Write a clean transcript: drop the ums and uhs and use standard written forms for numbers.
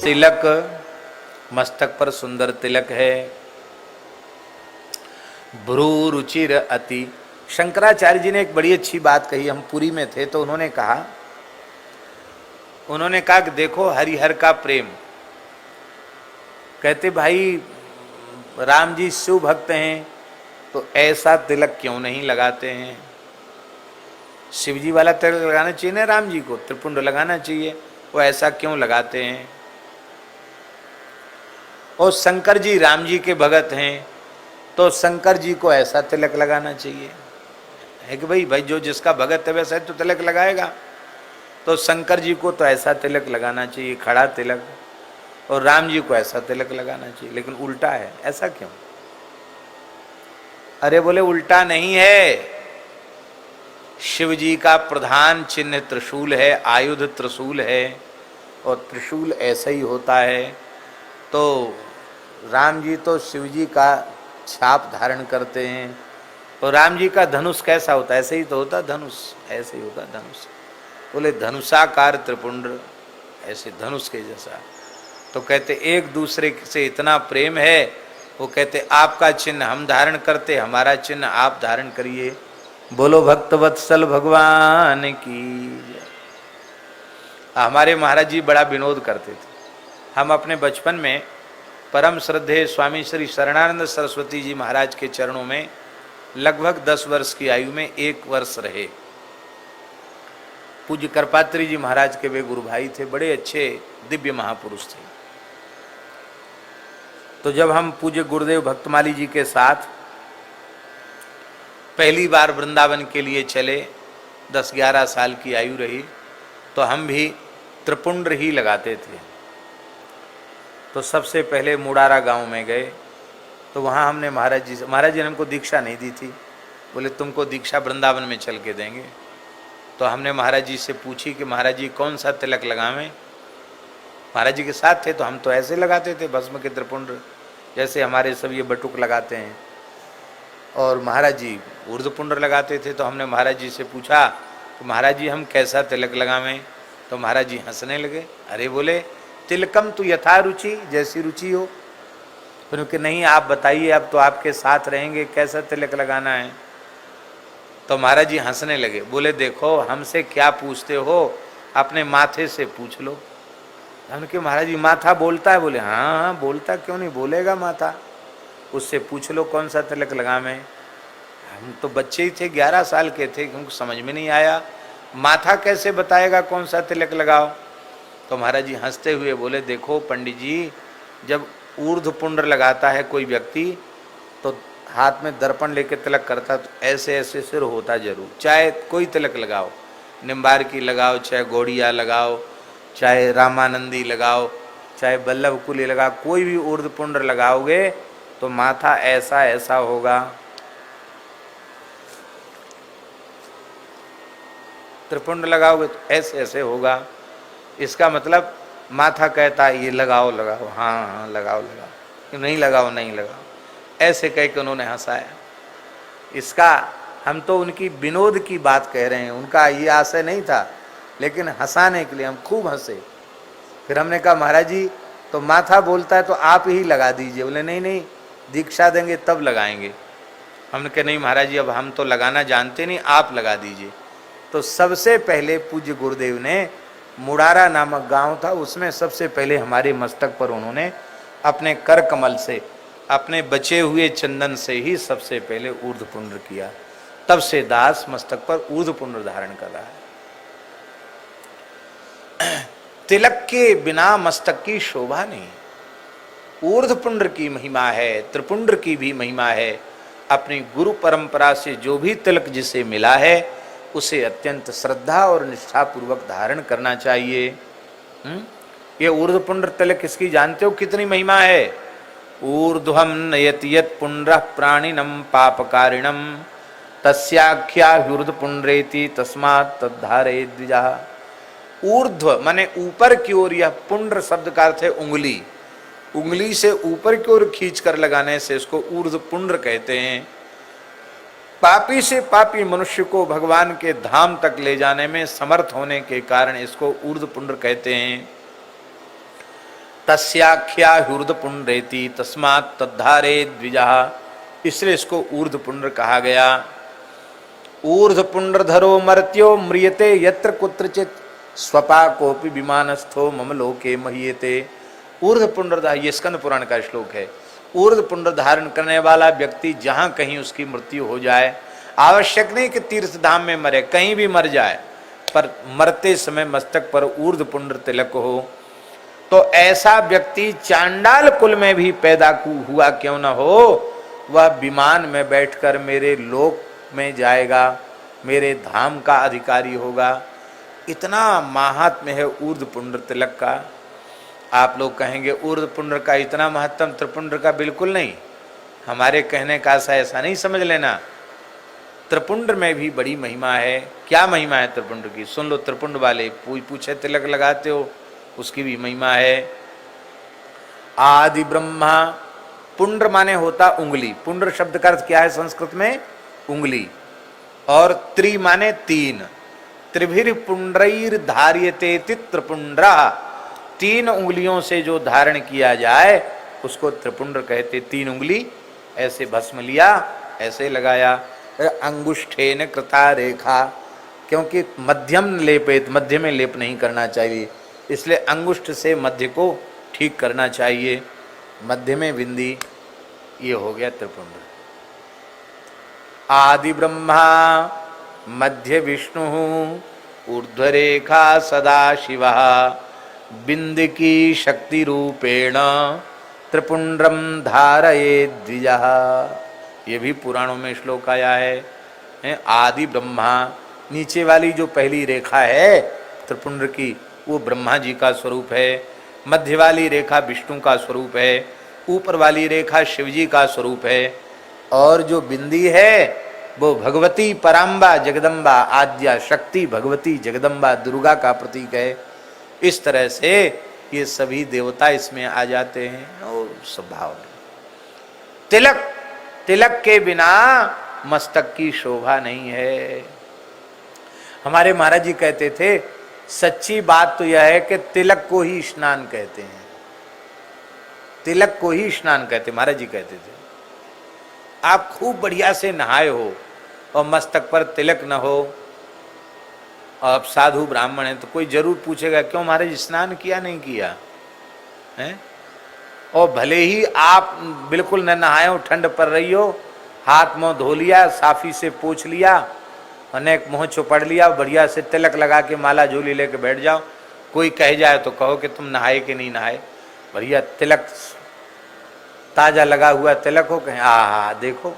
तिलक, मस्तक पर सुंदर तिलक है। भ्रू रुचिर अति। शंकराचार्य जी ने एक बड़ी अच्छी बात कही। हम पुरी में थे तो उन्होंने कहा कि देखो हरिहर का प्रेम। कहते भाई राम जी शिव भक्त हैं तो ऐसा तिलक क्यों नहीं लगाते हैं। शिव जी वाला तिलक लगाना चाहिए ना राम जी को, त्रिपुंड लगाना चाहिए, वो ऐसा क्यों लगाते हैं। और शंकर जी राम जी के भगत हैं तो शंकर जी को ऐसा तिलक लगाना चाहिए। है कि भाई जो जिसका भगत है वैसा तो तिलक लगाएगा। तो शंकर जी को तो ऐसा तिलक लगाना चाहिए, खड़ा तिलक, और राम जी को ऐसा तिलक लगाना चाहिए। लेकिन उल्टा है, ऐसा क्यों। अरे बोले उल्टा नहीं है। शिव जी का प्रधान चिन्ह त्रिशूल है, आयुध त्रिशूल है, और त्रिशूल ऐसा ही होता है। तो राम जी तो शिव जी का छाप धारण करते हैं। और राम जी का धनुष कैसा होता है, ऐसे ही तो होता धनुष, ऐसे ही होता धनुष। बोले धनुषाकार त्रिपुंड, ऐसे धनुष के जैसा। तो कहते एक दूसरे से इतना प्रेम है, वो कहते आपका चिन्ह हम धारण करते, हमारा चिन्ह आप धारण करिए। बोलो भक्तवत्सल भगवान की। हमारे महाराज जी बड़ा विनोद करते थे। हम अपने बचपन में परम श्रद्धेय स्वामी श्री शरणानंद सरस्वती जी महाराज के चरणों में लगभग 10 वर्ष की आयु में 1 वर्ष रहे। पूज्य करपात्री जी महाराज के वे गुरु भाई थे, बड़े अच्छे दिव्य महापुरुष थे। तो जब हम पूज्य गुरुदेव भक्तमाली जी के साथ पहली बार वृंदावन के लिए चले, 10-11 साल की आयु रही, तो हम भी त्रिपुंड ही लगाते थे। तो सबसे पहले मुड़ारा गांव में गए, तो वहाँ हमने महाराज जी ने हमको दीक्षा नहीं दी थी। बोले तुमको दीक्षा वृंदावन में चल के देंगे। तो हमने महाराज जी से पूछी कि महाराज जी कौन सा तिलक लगावें। महाराज जी के साथ थे तो हम तो ऐसे लगाते थे भस्म के त्रिपुंड, जैसे हमारे सब ये बटुक लगाते हैं। और महाराज जी ऊर्ध्वपुंड लगाते थे। तो हमने महाराज जी से पूछा तो महाराज जी हम कैसा तिलक लगावें। तो महाराज जी हंसने लगे। अरे बोले तिलकम तो यथा रुचि, जैसी रुचि हो। क्योंकि नहीं आप बताइए, अब तो आपके साथ रहेंगे, कैसा तिलक लगाना है। तो महाराज जी हंसने लगे। बोले देखो हमसे क्या पूछते हो, अपने माथे से पूछ लो। हमने कहा महाराज जी माथा बोलता है। बोले हाँ हाँ बोलता, क्यों नहीं बोलेगा माथा, उससे पूछ लो कौन सा तिलक लगावें। हम तो बच्चे ही थे, 11 साल के थे, क्योंकि समझ में नहीं आया माथा कैसे बताएगा कौन सा तिलक लगाओ। तो महाराज जी हंसते हुए बोले देखो पंडित जी, जब ऊर्ध्वपुंड लगाता है कोई व्यक्ति तो हाथ में दर्पण लेके तिलक करता, तो ऐसे ऐसे सिर होता जरूर। चाहे कोई तिलक लगाओ, निम्बार की लगाओ, चाहे गौड़िया लगाओ, चाहे रामानंदी लगाओ, चाहे बल्लभ कुली लगाओ, कोई भी ऊर्ध्वपुंड लगाओगे तो माथा ऐसा ऐसा होगा। त्रिपुंड लगाओगे तो ऐसे ऐसे होगा। इसका मतलब माथा कहता है ये लगाओ लगाओ, हाँ हाँ लगाओ लगाओ, नहीं लगाओ नहीं लगाओ, ऐसे कह के उन्होंने हंसाया। इसका हम तो उनकी विनोद की बात कह रहे हैं, उनका ये आशय नहीं था, लेकिन हंसाने के लिए हम खूब हंसे। फिर हमने कहा महाराज जी तो माथा बोलता है तो आप ही लगा दीजिए। बोले नहीं नहीं दीक्षा देंगे तब लगाएंगे। हमने कहा नहीं महाराज जी अब हम तो लगाना जानते नहीं, आप लगा दीजिए। तो सबसे पहले पूज्य गुरुदेव ने मुड़ारा नामक गांव था, उसमें सबसे पहले हमारे मस्तक पर उन्होंने अपने कर कमल से, अपने बचे हुए चंदन से ही सबसे पहले ऊर्ध्वपुंड किया। तब से दास मस्तक पर ऊर्ध्वपुंड धारण कर रहा है। तिलक के बिना मस्तक की शोभा नहीं। ऊर्ध्वपुंड की महिमा है, त्रिपुंड की भी महिमा है। अपनी गुरु परंपरा से जो भी तिलक जिसे मिला है उसे अत्यंत श्रद्धा और निष्ठा पूर्वक धारण करना चाहिए। ये ऊर्ध्वपुंड तिलक इसकी जानते हो कितनी महिमा है। ऊर्ध्वम नयति यत् पुंड्रः प्राणिनम पापकारिणम तस्याख्या ऊर्ध्वपुंड्रेति तस्मात् तद्धारयेत् द्विजः। ऊर्ध्व माने ऊपर की ओर, यह पुंड्र शब्द का अर्थ है उंगली। उंगली से ऊपर की ओर खींच कर लगाने से इसको ऊर्ध्वपुंड कहते हैं। पापी से पापी मनुष्य को भगवान के धाम तक ले जाने में समर्थ होने के कारण इसको ऊर्ध्वपुंड कहते हैं। तस्याख्या ऊर्ध पुंड्रेति तस्मात् तद्धारे द्विजा, इसलिए इसको ऊर्ध पुंड्र कहा गया। ऊर्ध पुंड्रधरो मर्त्यो म्रियते यत्र कुत्रचित स्वपा कोपि विमानस्थो मम लोके महीयते। ऊर्ध पुंड्र, ये स्कंद पुराण का श्लोक है। ऊर्ध पुंड्र धारण करने वाला व्यक्ति जहां कहीं उसकी मृत्यु हो जाए, आवश्यक नहीं कि तीर्थ धाम में मरे, कहीं भी मर जाए, पर मरते समय मस्तक पर ऊर्ध पुंड्र तिलक हो, तो ऐसा व्यक्ति चांडाल कुल में भी पैदा हुआ क्यों न हो, वह विमान में बैठकर मेरे लोक में जाएगा, मेरे धाम का अधिकारी होगा। इतना महात्म्य है ऊर्ध पुंड्र तिलक का। आप लोग कहेंगे ऊर्ध पुंड्र का इतना महत्व, त्रिपुंड्र का बिल्कुल नहीं। हमारे कहने का ऐसा नहीं समझ लेना, त्रिपुंड्र में भी बड़ी महिमा है। क्या महिमा है त्रिपुंड्र की, सुन लो। त्रिपुंड वाले पूछे तिलक लगाते हो, उसकी भी महिमा है। आदि ब्रह्मा, पुंड्र माने होता उंगली, पुंड्र शब्द का अर्थ क्या है संस्कृत में, उंगली, और त्रि माने तीन, त्रिभिर पुंड्रैर धार्यते त्रिपुंड्रा, तीन उंगलियों से जो धारण किया जाए उसको त्रिपुंड्र कहते। तीन उंगली ऐसे भस्म लिया, ऐसे लगाया। अंगुष्ठेन कृता रेखा, क्योंकि मध्यम लेपित, मध्य में लेप नहीं करना चाहिए, इसलिए अंगुष्ठ से मध्य को ठीक करना चाहिए, मध्य में बिंदी, ये हो गया त्रिपुंड्र। आदि ब्रह्मा मध्य विष्णु ऊर्ध्वरेखा सदा शिवः बिंद की शक्ति रूपेण त्रिपुंड्रम धारये द्विजः। ये भी पुराणों में श्लोक आया है। आदि ब्रह्मा, नीचे वाली जो पहली रेखा है त्रिपुंड्र की, वो ब्रह्मा जी का स्वरूप है। मध्य वाली रेखा विष्णु का स्वरूप है, ऊपर वाली रेखा शिव जी का स्वरूप है, और जो बिंदी है वो भगवती पराम्बा जगदम्बा आद्या शक्ति भगवती जगदम्बा दुर्गा का प्रतीक है। इस तरह से ये सभी देवता इसमें आ जाते हैं। और स्वभाव तिलक, तिलक के बिना मस्तक की शोभा नहीं है। हमारे महाराज जी कहते थे, सच्ची बात तो यह है कि तिलक को ही स्नान कहते हैं, तिलक को ही स्नान कहते, महाराज जी कहते थे। आप खूब बढ़िया से नहाए हो और मस्तक पर तिलक न हो, और अब साधु ब्राह्मण है तो कोई जरूर पूछेगा क्यों महाराज स्नान किया नहीं किया है। और भले ही आप बिल्कुल न नहाए हो, ठंड पड़ रही हो, हाथ मुंह धो लिया, साफी से पोंछ लिया, अनेक मुंह चुपड़ लिया, बढ़िया से तिलक लगा के माला झोली लेके बैठ जाओ। कोई कह जाए तो कहो कि तुम नहाए कि नहीं नहाए, बढ़िया तिलक ताजा लगा हुआ तिलक हो, कहें आ देखो